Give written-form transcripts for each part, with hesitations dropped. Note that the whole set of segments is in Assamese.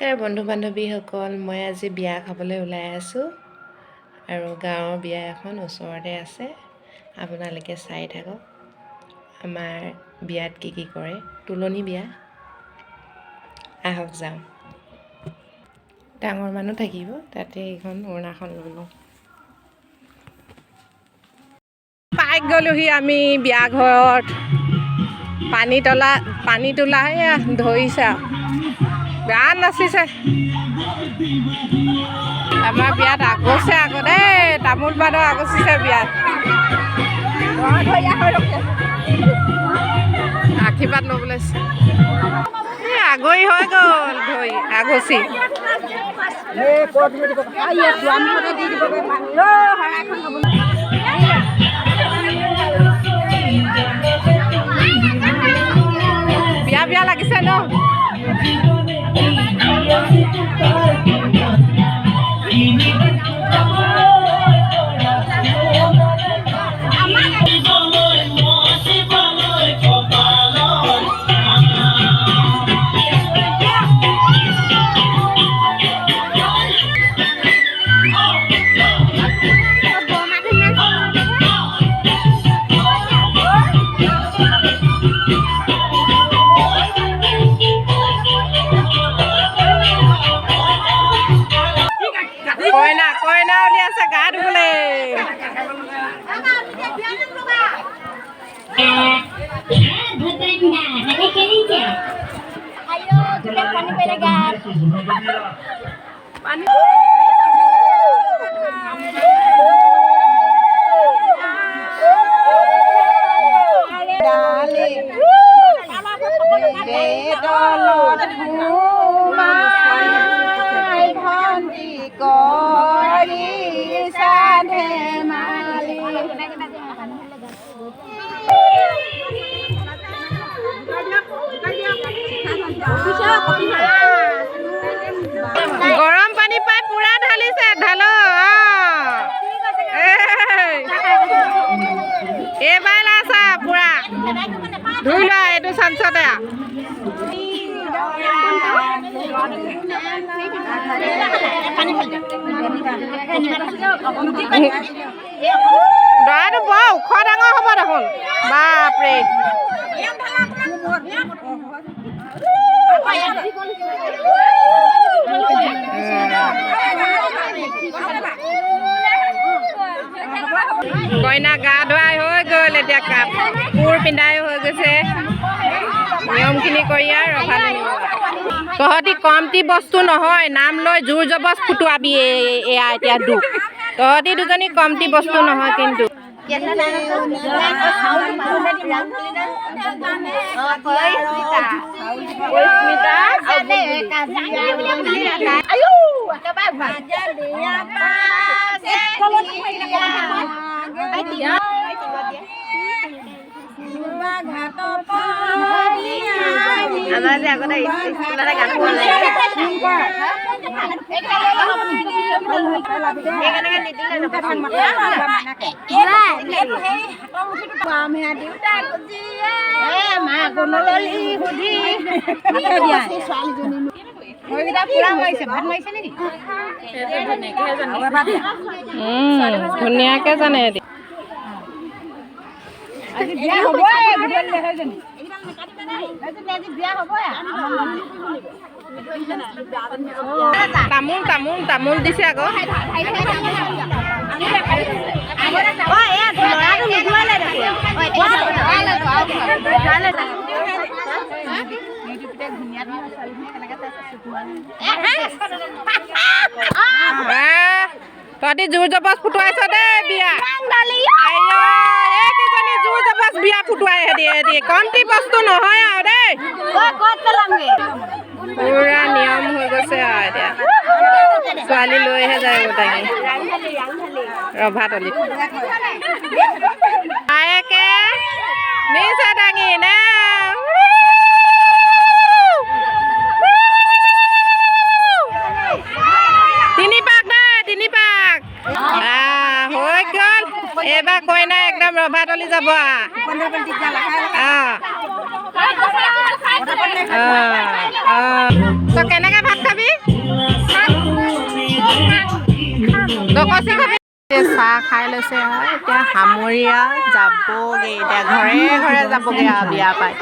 নমস্কাৰ বন্ধু বান্ধৱীসকল, মই আজি বিয়া খাবলৈ ওলাই আছোঁ আৰু গাঁৱৰ বিয়া এখন ওচৰতে আছে। আপোনালোকে চাই থাকক আমাৰ বিয়াত কি কি কৰে। তুলনি বিয়া, আহক যাওঁ। ডাঙৰ মানুহ থাকিব, তাতে এইখন উৰণাখন লৈ লওঁ। পাই গ'লোহি আমি বিয়া ঘৰত। পানী তোলা এয়া ধৰিছে, বেয়া নাচিছে। আমাৰ বিয়াত আগছে আকৌ দেই, তামোল পাণৰ আগচিছে বিয়াত। আশীৰ্বাদ ল'বলৈ আগৰি হৈ গ'ল ধৰি আগচি। বিয়া বিয়া লাগিছে ন? কইনা উলিয়াইছে গা ধুবলৈ। গৰম পানী পাই পুৰা ঢালিছে, ঢালো। এইবাৰ লাছা পুৰা ধুই লোৱা এইটো চাঞ্চতে। দৰাটো বৰ ওখ ডাঙৰ হ'ব দেখোন, বাপৰে। কইনা গা ধুৱাই হৈ গ'ল, এতিয়া কাপোৰ পিন্ধাই হৈ গৈছে। নিয়মখিনি কৰি আৰু ৰভা নিব। তহঁতি কমটি বস্তু নহয়, নাম লৈ জোৰ জবজ ফুটোৱাবি। এয়া এতিয়া দুখ, তহঁতি দুজনী কমটি বস্তু নহয় কিন্তু। আমাৰ যে আগতে স্কুলতে গান ধুনীয়াকে জানে। তামোল তামোল তামোল দিছে আকৌ। তহঁতি জোৰ জবজ ফুটুৱাইছ দেই বিয়া। এইকেইজনী জোৰ জবজ বিয়া ফুটুৱাই দিয়ে, কমটি বস্তু নহয় আৰু দেই। পুৰা নিয়ম হৈ গৈছে আৰু এতিয়া ছোৱালী লৈহে যায় গোটাই ৰভাতলিত। আয়েকে নিছে দাঙি নে হৈ গ'ল। এইবাৰ কইনা একদম ৰভাতলি যাব। তই কেনেকে ভাত খাবি? ডকচি খাবি চাহ খাই লৈছে আৰু এতিয়া সামৰি আৰু যাবগৈ এতিয়া ঘৰে ঘৰে যাবগৈ আৰু বিয়া পাই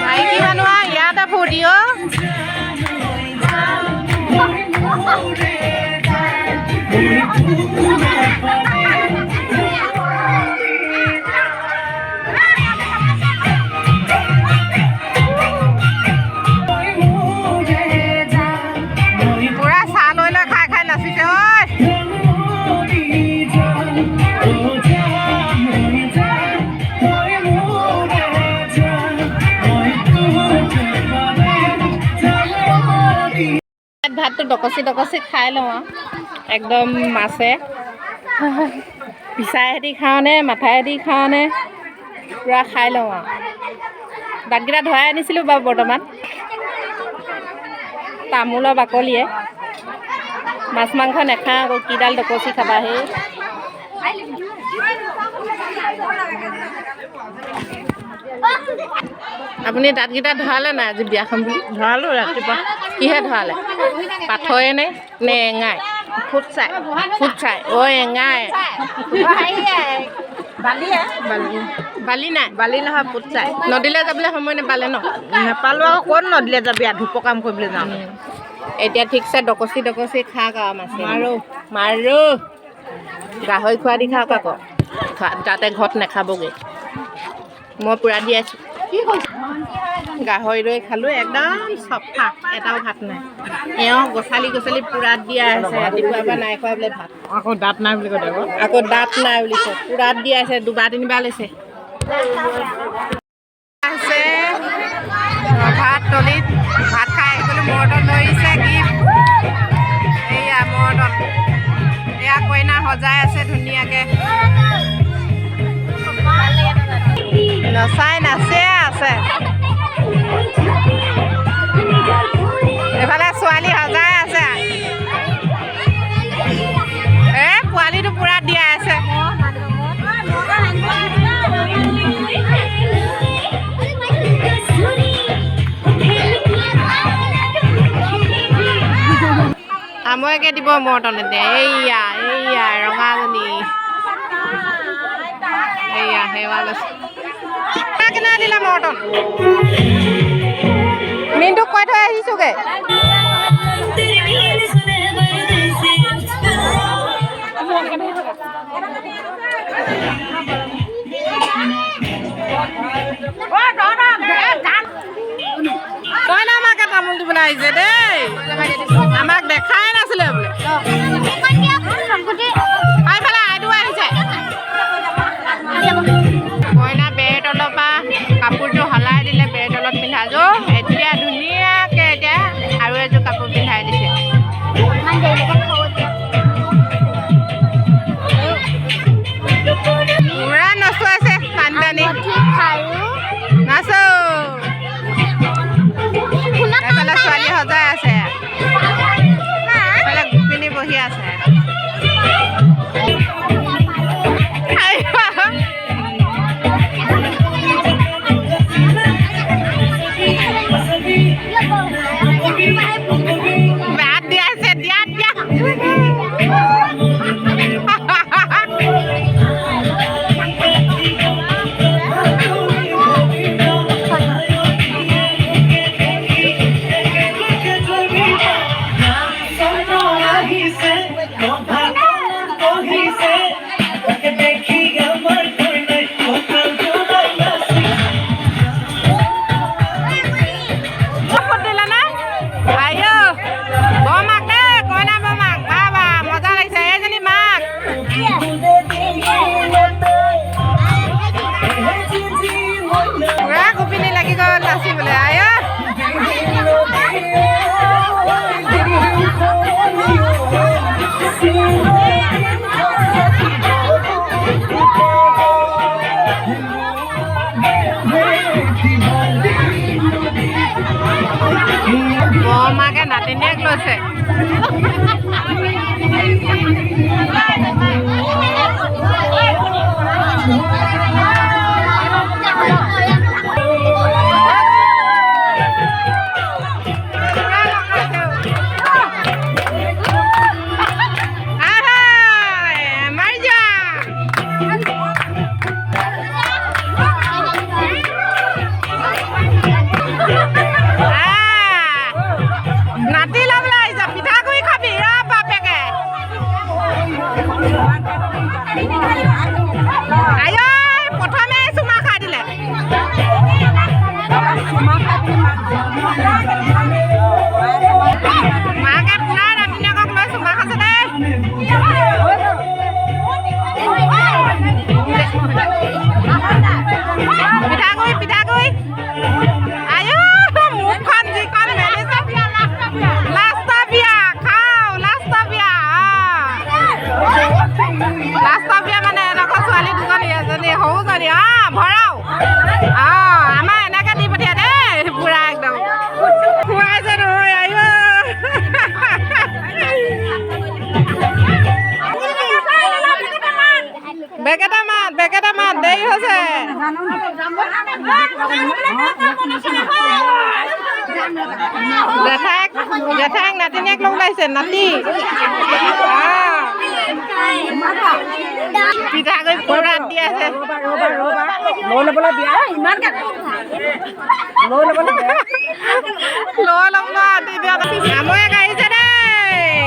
মাইকী মানুহ ইয়াতে ফূৰ্তি অ' পুৰা চাহ লৈ লৈ খাই খাই নাচিছে ঐ ভাতটো ডকচি ডকচি খাই লওঁ আৰু একদম মাছে পিচাইহেঁতি খাওঁনে মাথাইহেঁতি খাওঁনে পূৰা খাই লওঁ আৰু দাঁতকেইটা ধৰাই আনিছিলোঁ বাৰু বৰ্তমান তামোলৰ বাকলিয়ে মাছ মাংস নাখাওঁ আকৌ কিডাল ডকচি খাবা সেই আপুনি দাঁতকেইটা ধৰালে নাই আজি বিয়াখন বুলি ধৰালোঁ ৰাতিপুৱা কিহে ধৰালে পাথৰে নে এঙাই ফুট চাই অ' এঙাই বালি নাই বালি নহয় ফুট চাই নদীলৈ যাবলৈ সময় নাপালে ন নেপালোঁ আকৌ ক'ত নদীলৈ যাবি ধূপৰ কাম কৰিবলৈ যাওঁ এতিয়া ঠিকছে ডকচি ডকচি খাওক আৰু মাছে মাৰো গাহৰি খোৱা দি খাওক আকৌ যাতে ঘৰত নাখাবগৈ মই পূৰা দি আছোঁ গাহৰি লৈ খালোঁ একদম চফা এটাও ভাত নাই এওঁ গছালি পূৰা দিয়া আছে ৰাতিপুৱাৰ পৰা নাই খোৱা বোলে ভাত আকৌ দাঁত নাই বুলি কৈ আকৌ দাঁত নাই বুলিছে পূৰা দিয়া আছে দুবাৰ তিনিবাৰ লৈছে আছে ভাত তলিত ভাত খাই আহিবলৈ মৰ্টন লৈছে গিফ্ট এইয়া মৰ্টন এয়া কইনা সজাই আছে ধুনীয়াকৈ নচাই নাচে আছে এইফালে ছোৱালী সজাই আছে পোৱালিটো পূৰা দিয়া আছে আমৈকে দিব মৰ্টন এতিয়া এইয়া ৰঙাজনী এইয়া সেৱা লৈছে কেনে দিলা মৰ্টন মিনটোক কৈ থৈ আহিছোগে তই না আমাকে তামোল দিবলৈ আহিছে দেই আমাক দেখাই নাছিলে বোলে এইফালে আইটো আহিছে কইনা বেৰ তলৰ পৰা কাপোৰটো সলাই দিলে বেৰ তলত পিন্ধাযোৰ এতিয়া ধুনীয়াকৈ এতিয়া আৰু এযোৰ কাপোৰ পিন্ধাই দিছে পূৰা নচুৱাইছে টানি টানি নাচো এইফালে ছোৱালী সজাই আছে এইফালে গোপিনী বহি আছে ভাত দিয়া আছে দিয়া No বৰমাকে নাতিনীয়েক লৈছে। নাতি ল'বলৈ আহিছে, পিঠাগুড়ি খাবি ৰ বাপেকে। আই প্ৰথমে চুমা খাই দিলে। মাকে পুৰা নাতিনীয়েকক লৈ চুমা খাইছে দেই। পিঠাগুড়ি পিঠাগুড়ি আই মুখখন যিখন মেলিছে। লাষ্টৰ বিয়া খাওঁ, লাষ্টৰ বিয়া লাষ্টৰ বিয়া মানে এনেকুৱা ছোৱালী দুজনী, এজনী সৰুজনী ভৰাও আমাৰ এনেকে দি পঠিয়াই দেই পুৰা একদম খুৱাইছে নহয়। আই বেকেটা মাত দেৰি হৈছে। জেঠাইক নাতিনীয়েক লগ লাগিছে, নাতি পিঠাগুড়ি পুৰা দি আছে। লৈ ল'বলৈ আমৈক আহিছে দেই,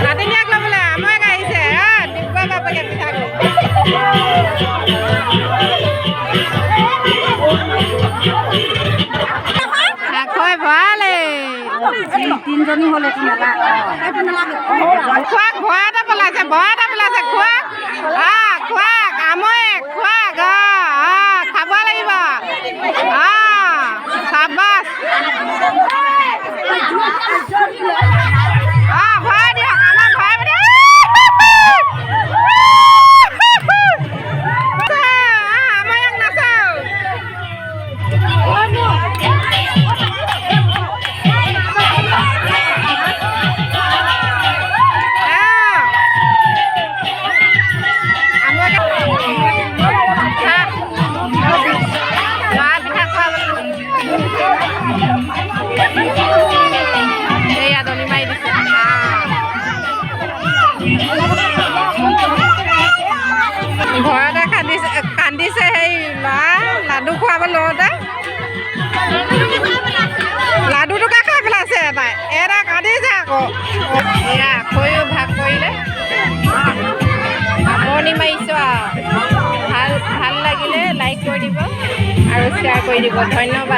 নাতিনীয়েক ল'বলৈ আমৈক আহিছে। দিব্য বাপেকে পিঠাগুড়ি আখৈ ভৰালে। তিনিজনী হ'লে খোৱাক ভয়তে পেলাইছে, ভয়তে পেলাইছে। খোৱাক খোৱাক আমৈক খোৱাক খাব লাগিব। চাবাছ ভৰাই দিয়ক, আমাৰ ভৰাই দিয়ক। আমৈক নাচাওঁ। ঘৰতে কান্দিছে সেই ল'ৰা লাডু খুৱাব লওঁতে। লাডুটোকে খাই পেলাইছে এটা কান্দিছে আকৌ। এয়া আখৈও ভাগ কৰিলে। আমনি মাৰিছোঁ আৰু ভাল লাগিলে লাইক কৰি দিব আৰু শ্বেয়াৰ কৰি দিব। ধন্যবাদ।